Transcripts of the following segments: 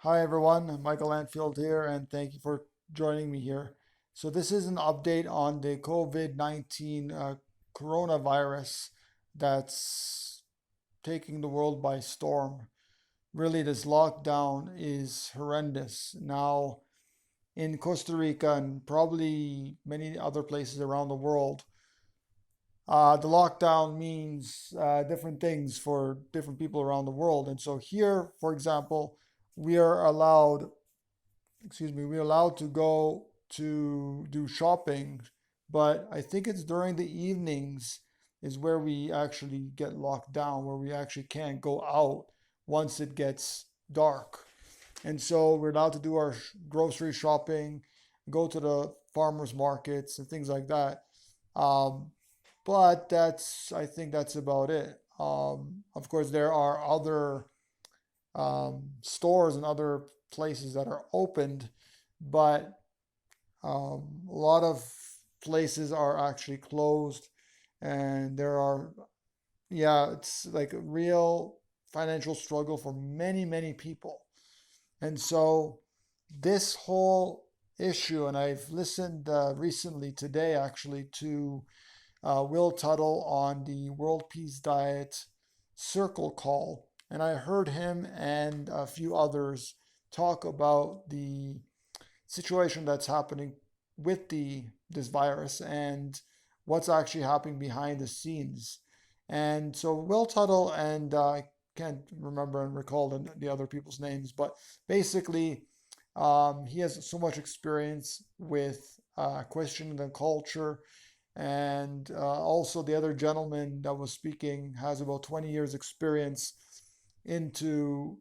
Hi everyone, Michael Antfield here, and thank you for joining me here. So, this is an update on the COVID-19 coronavirus that's taking the world by storm. Really, this lockdown is horrendous. Now, in Costa Rica and probably many other places around the world, the lockdown means different things for different people around the world. And so, here, for example, we are allowed we're allowed to go to do shopping, but I think it's during the evenings is where we actually get locked down, where we actually can't go out once it gets dark. And so we're allowed to do our grocery shopping, go to the farmers markets and things like that. Um, but I think that's about it. Of course, there are other stores and other places that are opened, but a lot of places are actually closed, and there are, yeah, it's like a real financial struggle for many, many people. And so, this whole issue, and I've listened recently today actually to Will Tuttle on the World Peace Diet Circle call, and I heard him and a few others talk about the situation that's happening with the this virus and what's actually happening behind the scenes. And so Will Tuttle and I can't remember and recall the other people's names, but basically he has so much experience with questioning the culture, and also the other gentleman that was speaking has about 20 years experience into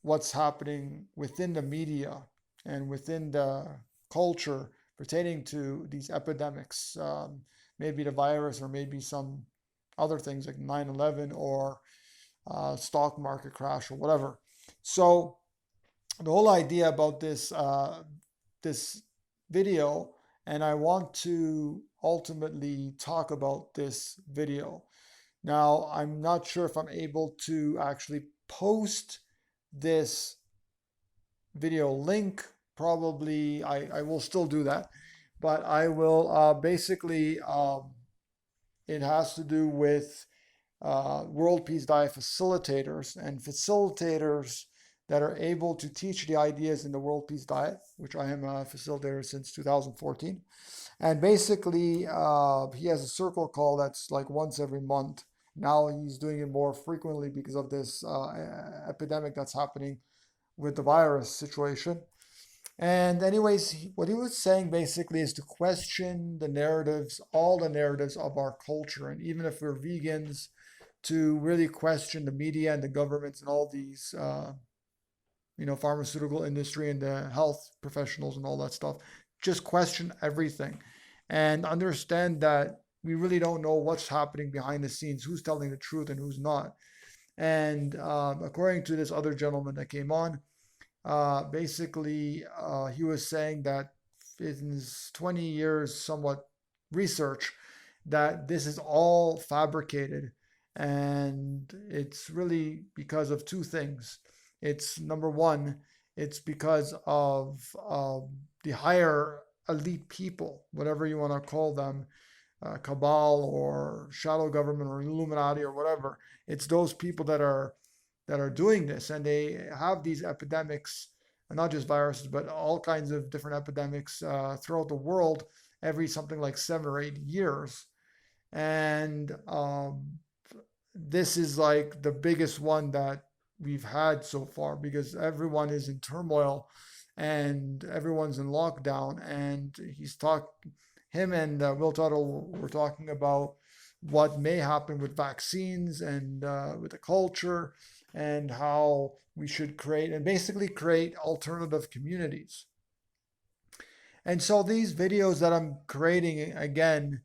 what's happening within the media and within the culture pertaining to these epidemics, maybe the virus or maybe some other things like 9/11 or stock market crash or whatever. So the whole idea about this video, and I want to ultimately talk about this video. Now, I'm not sure if I'm able to actually post this video link. Probably I will still do that, but I will basically, it has to do with World Peace Diet facilitators and facilitators that are able to teach the ideas in the World Peace Diet, which I am a facilitator since 2014. And basically, he has a circle call that's like once every month. Now he's doing it more frequently because of this epidemic that's happening with the virus situation. And anyways, what he was saying basically is to question the narratives, all the narratives of our culture. And even if we're vegans, to really question the media and the governments and all these, pharmaceutical industry and the health professionals and all that stuff. Just question everything and understand that we really don't know what's happening behind the scenes, who's telling the truth and who's not. And according to this other gentleman that came on, basically, he was saying that in his 20 years, somewhat research, that this is all fabricated. And it's really because of two things. It's number one, it's because of the higher elite people, whatever you want to call them, cabal or shadow government or Illuminati or whatever. It's those people that are doing this, and they have these epidemics, not just viruses, but all kinds of different epidemics throughout the world every something like 7 or 8 years. And this is like the biggest one that we've had so far because everyone is in turmoil and everyone's in lockdown. And him and Will Tuttle were talking about what may happen with vaccines and with the culture and how we should create and basically create alternative communities. And so these videos that I'm creating again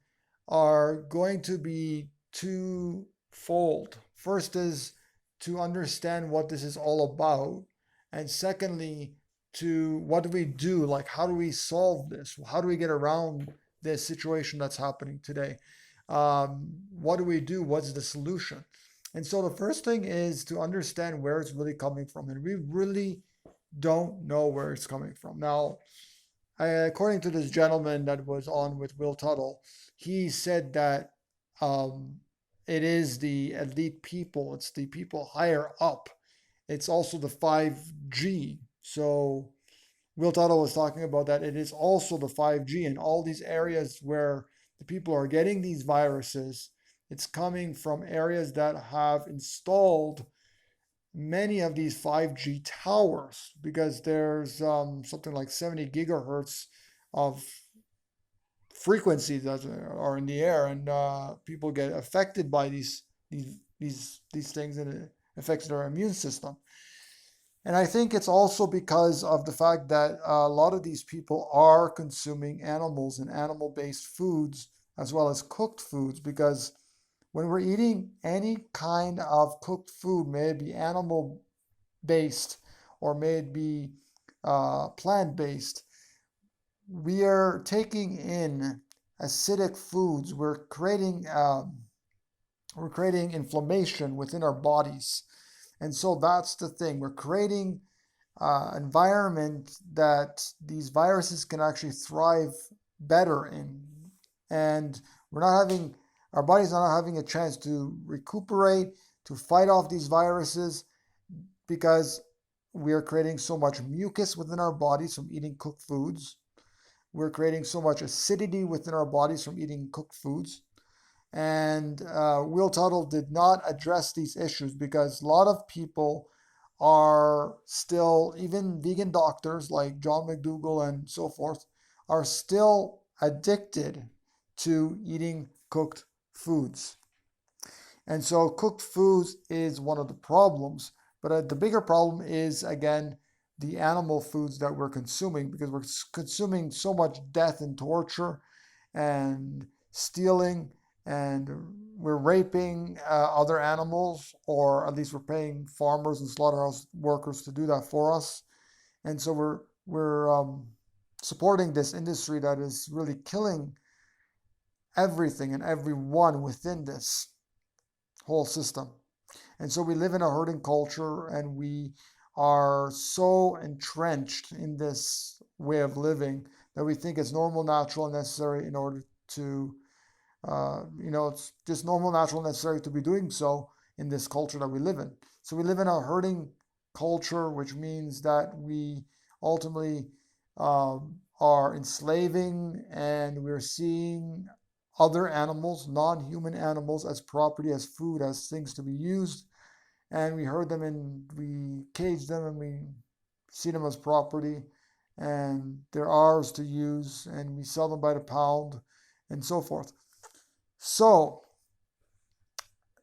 are going to be twofold. First is to understand what this is all about, and secondly, to what do we do? Like, how do we solve this? How do we get around this situation that's happening today? What do we do? What's the solution? And so the first thing is to understand where it's really coming from. And we really don't know where it's coming from. Now, according to this gentleman that was on with Will Tuttle, he said that um, it is the elite people, it's the people higher up. It's also the 5G. So Will Tuttle was talking about that it is also the 5G in all these areas where the people are getting these viruses. It's coming from areas that have installed many of these 5G towers because there's something like 70 gigahertz of frequencies that are in the air, and people get affected by these things, and it affects their immune system. And I think it's also because of the fact that a lot of these people are consuming animals and animal-based foods as well as cooked foods because when we're eating any kind of cooked food, may it be animal based or may it be plant based, we are taking in acidic foods. We're creating inflammation within our bodies, and so that's the thing. We're creating environment that these viruses can actually thrive better in, and we're not having our bodies are not having a chance to recuperate, to fight off these viruses because we are creating so much mucus within our bodies from eating cooked foods. We're creating so much acidity within our bodies from eating cooked foods. And Will Tuttle did not address these issues because a lot of people are still, even vegan doctors like John McDougall and so forth, are still addicted to eating cooked foods. And so cooked foods is one of the problems. But the bigger problem is, again, the animal foods that we're consuming because we're consuming so much death and torture and stealing, and we're raping other animals, or at least we're paying farmers and slaughterhouse workers to do that for us. And so we're supporting this industry that is really killing everything and everyone within this whole system. And so we live in a herding culture, and we are so entrenched in this way of living that we think it's normal, natural, and necessary in order to, it's just normal, natural, and necessary to be doing so in this culture that we live in. So we live in a herding culture, which means that we ultimately are enslaving, and we're seeing other animals, non-human animals, as property, as food, as things to be used. And we herd them and we cage them and we see them as property, and they're ours to use, and we sell them by the pound and so forth. So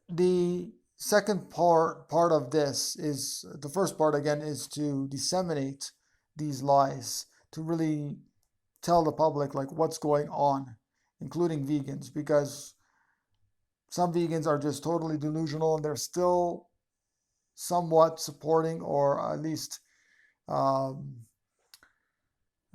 the second part of this is, the first part again is to disseminate these lies, to really tell the public like what's going on, including vegans, because some vegans are just totally delusional and they're still somewhat supporting, or at least um,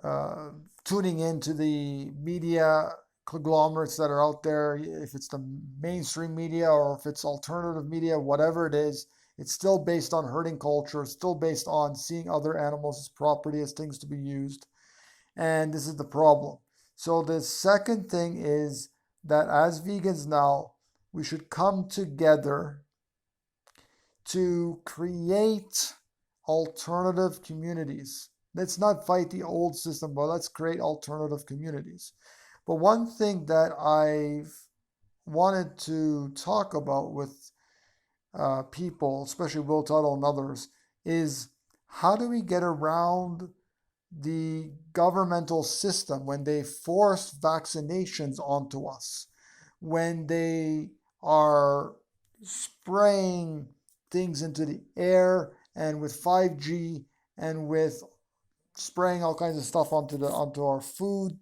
uh, tuning into the media conglomerates that are out there. If it's the mainstream media or if it's alternative media, whatever it is, it's still based on herding culture, it's still based on seeing other animals as property, as things to be used. And this is the problem. So the second thing is that as vegans now, we should come together to create alternative communities. Let's not fight the old system, but let's create alternative communities. But one thing that I've wanted to talk about with people, especially Will Tuttle and others, is how do we get around the governmental system when they force vaccinations onto us, when they are spraying things into the air, and with 5G, and with spraying all kinds of stuff onto our food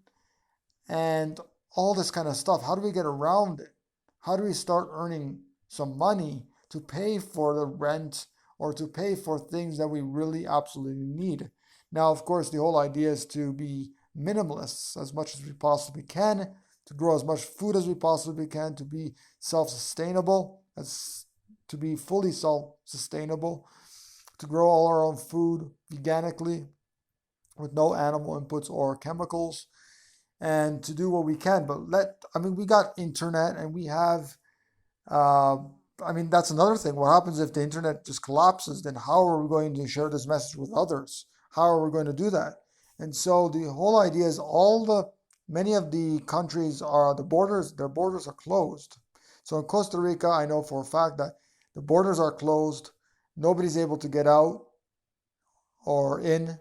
and all this kind of stuff. How do we get around it? How do we start earning some money to pay for the rent or to pay for things that we really absolutely need? Now, of course, the whole idea is to be minimalists as much as we possibly can, to grow as much food as we possibly can, to be self-sustainable, as to be fully self-sustainable. to grow all our own food organically with no animal inputs or chemicals, and to do what we can. But I mean, we got internet and we have, uh, I mean, that's another thing. What happens if the internet just collapses? Then how are we going to share this message with others? How are we going to do that? And so the whole idea is many of the countries are, their borders are closed. So in Costa Rica, I know for a fact that the borders are closed. Nobody's able to get out or in.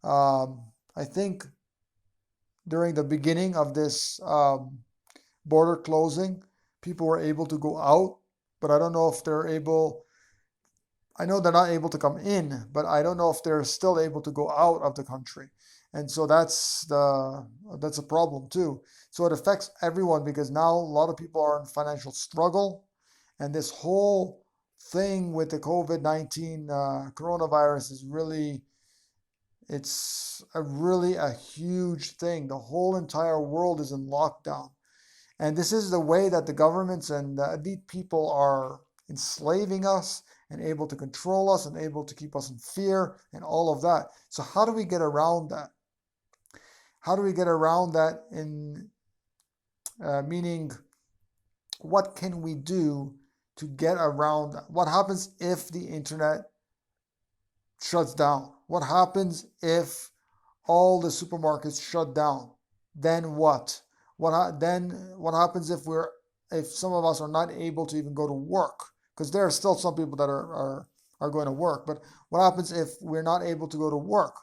I think during the beginning of this border closing, people were able to go out, but I don't know if they're able. I know they're not able to come in, but I don't know if they're still able to go out of the country. And so that's a problem too. So it affects everyone because now a lot of people are in financial struggle, and this whole thing with the COVID-19 coronavirus is really really a huge thing. The whole entire world is in lockdown. And this is the way that the governments and the elite people are enslaving us and able to control us and able to keep us in fear and all of that. So how do we get around that? How do we get around that in meaning what can we do to get around that? What happens if the internet shuts down? What happens if all the supermarkets shut down? Then what? What happens if some of us are not able to even go to work? Because there are still some people that are going to work. But what happens if we're not able to go to work?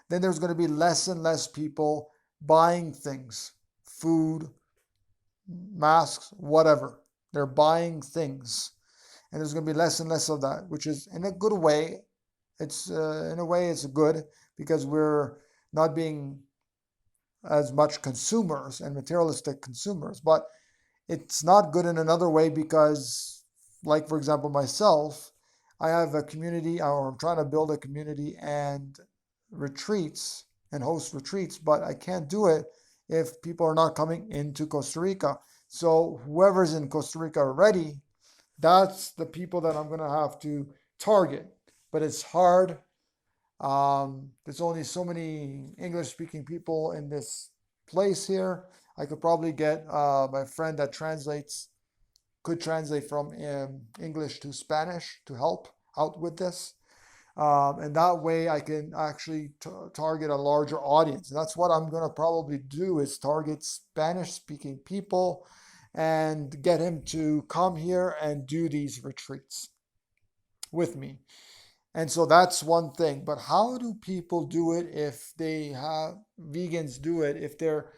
Then there's going to be less and less people buying things, food, masks, whatever. They're buying things, and there's going to be less and less of that, which is in a good way. It's in a way it's good because we're not being as much consumers and materialistic consumers, but it's not good in another way because, like for example, myself, I have a community, or I'm trying to build a community and retreats and host retreats, but I can't do it if people are not coming into Costa Rica. So whoever's in Costa Rica already, that's the people that I'm going to have to target. But it's hard. There's only so many English speaking people in this place here. I could probably get my friend that could translate from English to Spanish to help out with this. And that way I can actually target a larger audience. And that's what I'm going to probably do is target Spanish speaking people and get him to come here and do these retreats with me. And so that's one thing. But how do people do it if they have vegans do it if they're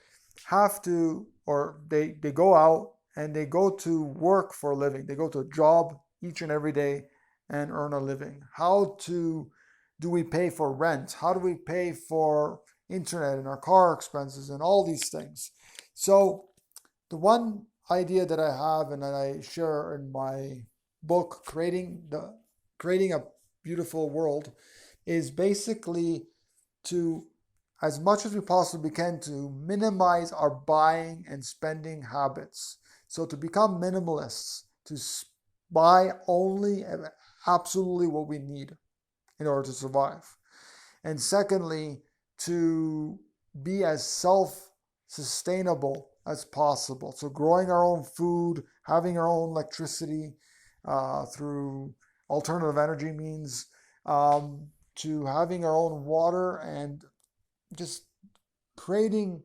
have to or they go out and they go to work for a living. They go to a job each and every day and earn a living. How to do we pay for rent? How do we pay for internet and our car expenses and all these things? So the one idea that I have and that I share in my book, Creating a Beautiful World, is basically to, as much as we possibly can, to minimize our buying and spending habits. So to become minimalists, to buy only and absolutely what we need in order to survive. And secondly, to be as self-sustainable as possible. So growing our own food, having our own electricity through alternative energy means, to having our own water, and just creating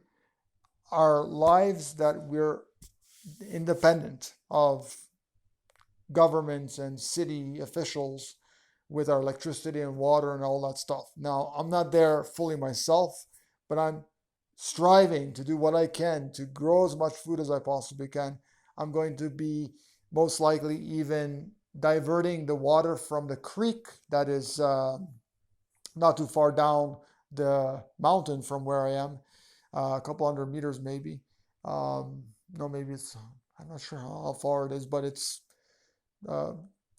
our lives that we're independent of governments and city officials with our electricity and water and all that stuff. Now, I'm not there fully myself, but I'm striving to do what I can to grow as much food as I possibly can. I'm going to be most likely even diverting the water from the creek that is not too far down the mountain from where I am, a couple hundred meters maybe. No, maybe it's, I'm not sure how far it is, but it's uh,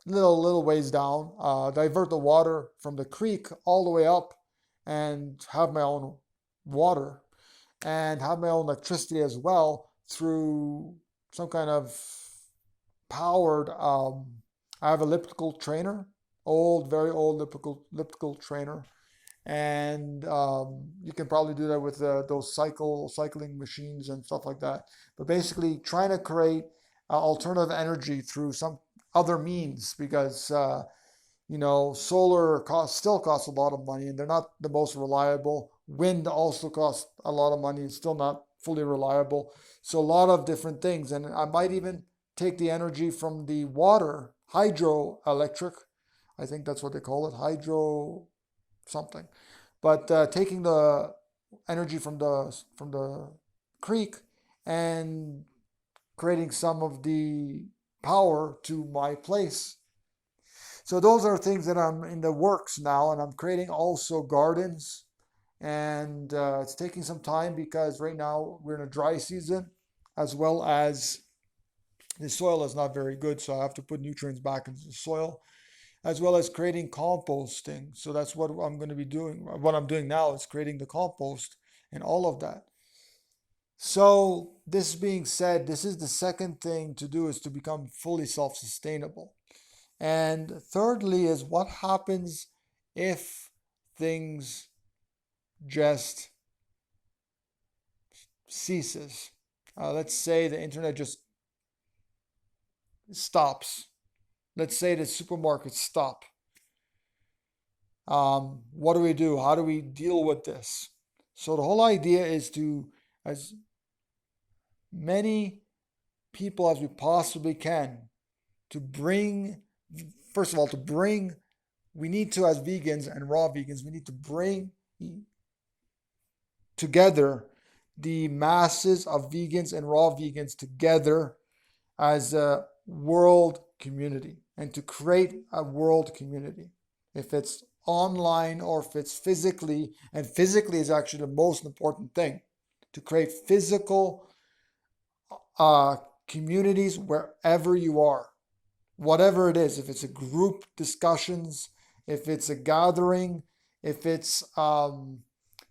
little ways down. Divert the water from the creek all the way up and have my own water and have my own electricity as well through some kind of powered. I have an elliptical trainer old, very old elliptical trainer, and you can probably do that with those cycling machines and stuff like that. But basically, trying to create alternative energy through some other means because solar still costs a lot of money, and they're not the most reliable. Wind also costs a lot of money; it's still not fully reliable. So a lot of different things, and I might even take the energy from the water, hydroelectric. I think that's what they call it, hydro something. But taking the energy from the creek and creating some of the power to my place. So those are things that I'm in the works now, and I'm creating also gardens. And it's taking some time because right now we're in a dry season, as well as the soil is not very good, so I have to put nutrients back into the soil, as well as creating composting. So that's what I'm going to be doing. What I'm doing now is creating the compost and all of that. So this being said, this is the second thing to do is to become fully self-sustainable. And thirdly is what happens if things just ceases. Let's say the internet just stops. Let's say the supermarkets stop. What do we do? How do we deal with this? So the whole idea is to, as many people as we possibly can, to bring, first of all, we need to, as vegans and raw vegans, we need to bring together the masses of vegans and raw vegans together as a world community and to create a world community. If it's online or if it's physically, and physically is actually the most important thing, to create physical uh, communities wherever you are, whatever it is, if it's a group discussions, if it's a gathering, if it's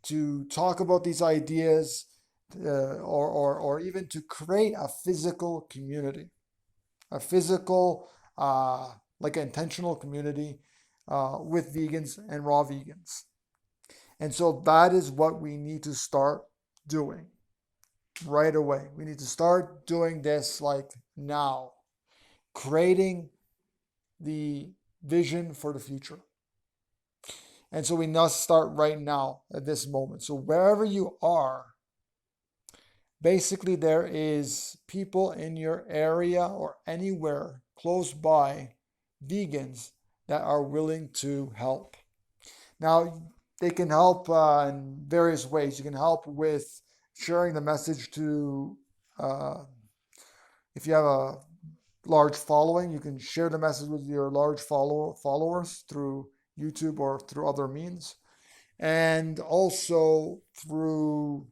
to talk about these ideas, or even to create a physical community, a physical, like an intentional community with vegans and raw vegans. And so that is what we need to start doing right away. We need to start doing this like now, creating the vision for the future. And so we must start right now at this moment. So wherever you are, basically there is people in your area or anywhere close by, vegans that are willing to help. Now, they can help in various ways. You can help with sharing the message to, uh, if you have a large following, you can share the message with your large followers through YouTube or through other means. And also through,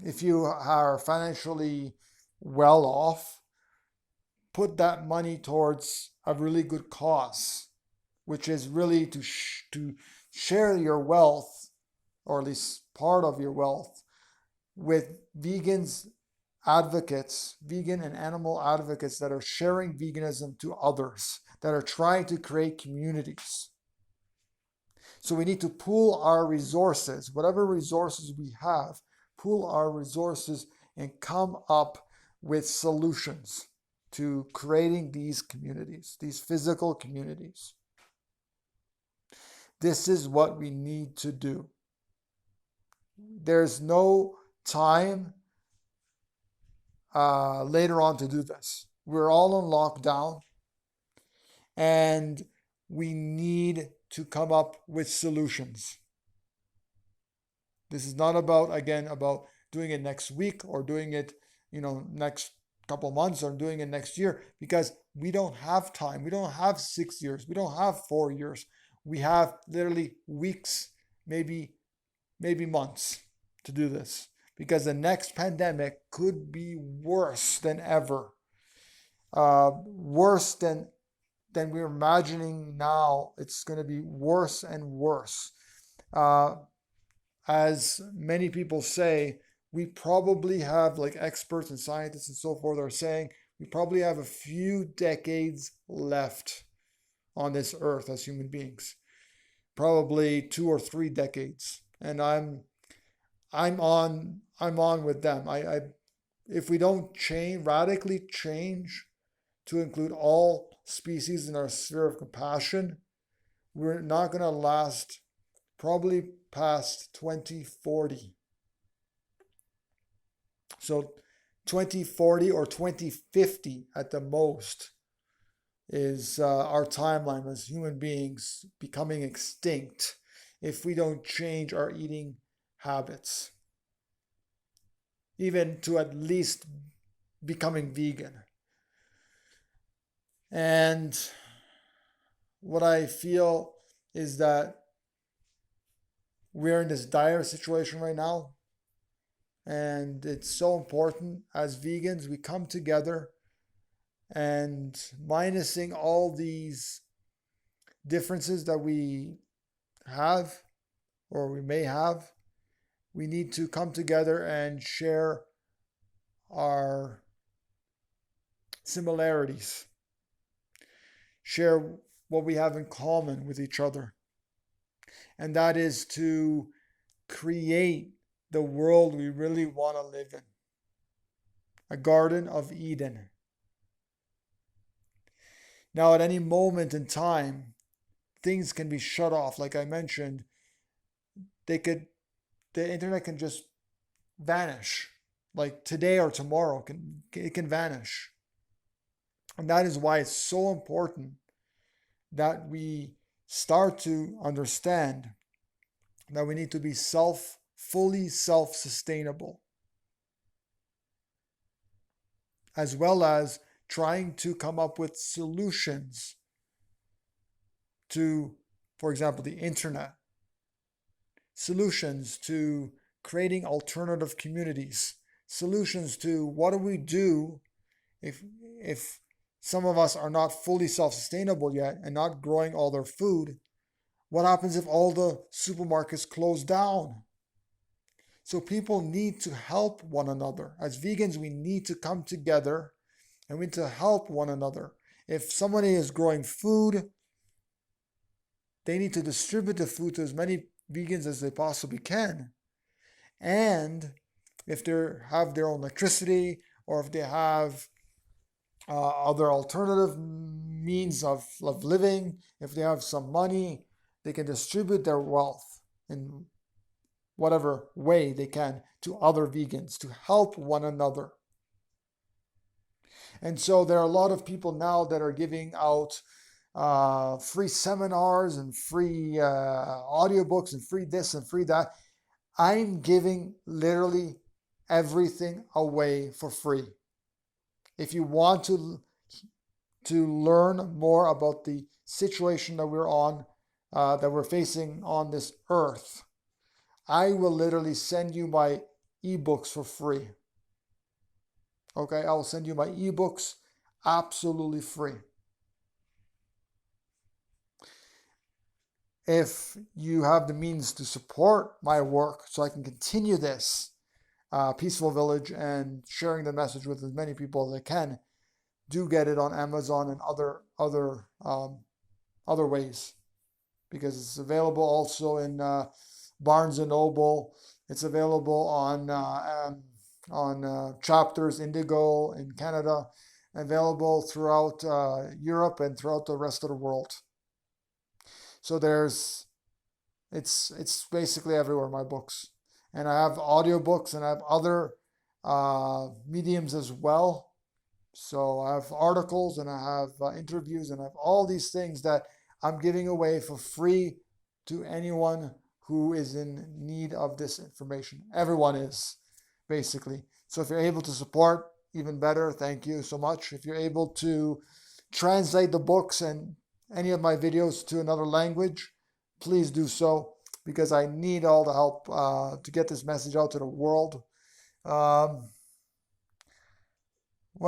if you are financially well off, put that money towards a really good cause, which is really to share your wealth, or at least part of your wealth, with vegans advocates, vegan and animal advocates that are sharing veganism to others, that are trying to create communities. So we need to pool our resources, whatever resources we have, pool our resources and come up with solutions to creating these communities, these physical communities. This is what we need to do. There's no time later on to do this. We're all on lockdown and we need to come up with solutions. This is not about, again, about doing it next week or doing it, next couple of months or doing it next year, because we don't have time. We don't have 6 years. We don't have 4 years. We have literally weeks, maybe months to do this, because the next pandemic could be worse than ever, worse than we're imagining now. It's going to be worse and worse. Uh, as many people say, we probably have, like experts and scientists and so forth are saying, we probably have a few decades left on this earth as human beings, probably 2 or 3 decades, and I'm on with them. I if we don't radically change to include all species in our sphere of compassion, we're not going to last probably past 2040. So 2040 or 2050 at the most is our timeline as human beings becoming extinct if we don't change our eating habits, even to at least becoming vegan. And what I feel is that we're in this dire situation right now, and it's so important as vegans we come together and minusing all these differences that we have or we may have, we need to come together and share our similarities, share what we have in common with each other. And that is to create the world we really want to live in. A Garden of Eden. Now, at any moment in time, things can be shut off. Like I mentioned, the internet can just vanish. Like today or tomorrow, it can vanish. And that is why it's so important that we start to understand that we need to be fully self-sustainable, as well as trying to come up with solutions to, for example, the internet, solutions to creating alternative communities, solutions to what do we do if some of us are not fully self-sustainable yet and not growing all their food. What happens if all the supermarkets close down? So people need to help one another. As vegans, we need to come together and we need to help one another. If somebody is growing food, they need to distribute the food to as many vegans as they possibly can. And if they have their own electricity, or if they have other alternative means of living, if they have some money, they can distribute their wealth in whatever way they can to other vegans to help one another. And so there are a lot of people now that are giving out free seminars and free audiobooks and free this and free that. I'm giving literally everything away for free. If you want to learn more about the situation that we're facing on this earth, I will literally send you my ebooks for free. Okay, I will send you my ebooks absolutely free. If you have the means to support my work so I can continue this Peaceful Village and sharing the message with as many people as I can, do get it on Amazon and other ways, because it's available also in Barnes and Noble. It's available on Chapters Indigo in Canada, available throughout Europe and throughout the rest of the world. So it's basically everywhere, my books. And I have audiobooks and I have other mediums as well. So I have articles and I have interviews and I have all these things that I'm giving away for free to anyone who is in need of this information. Everyone is, basically. So if you're able to support, even better, thank you so much. If you're able to translate the books and any of my videos to another language, please do so, because I need all the help to get this message out to the world. What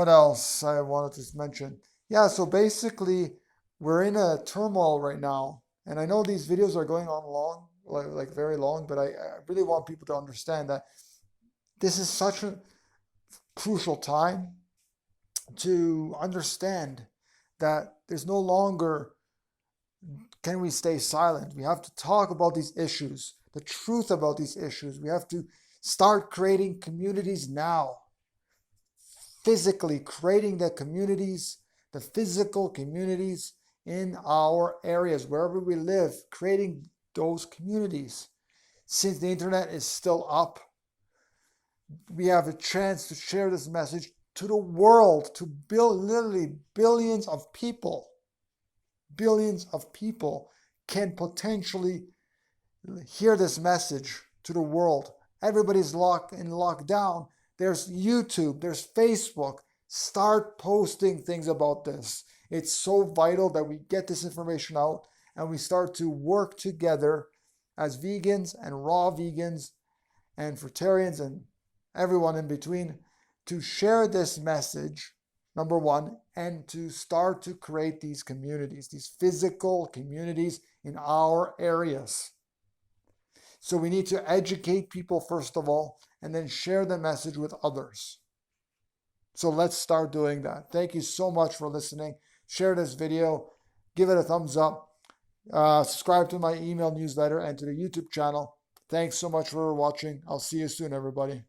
else I wanted to mention? Yeah, so basically we're in a turmoil right now, and I know these videos are going on long, like very long, but I really want people to understand that this is such a crucial time to understand that there's no longer can we stay silent? We have to talk about these issues, the truth about these issues. We have to start creating communities now, physically creating the communities, the physical communities in our areas, wherever we live, creating those communities. Since the internet is still up, we have a chance to share this message to the world, to literally billions of people. Billions of people can potentially hear this message to the world. Everybody's locked in lockdown. There's YouTube, there's Facebook. Start posting things about this. It's so vital that we get this information out and we start to work together as vegans and raw vegans and fruitarians and everyone in between to share this message, number one, and to start to create these communities, these physical communities in our areas. So we need to educate people first of all, and then share the message with others. So let's start doing that. Thank you so much for listening. Share this video, give it a thumbs up, subscribe to my email newsletter and to the YouTube channel. Thanks so much for watching. I'll see you soon, everybody.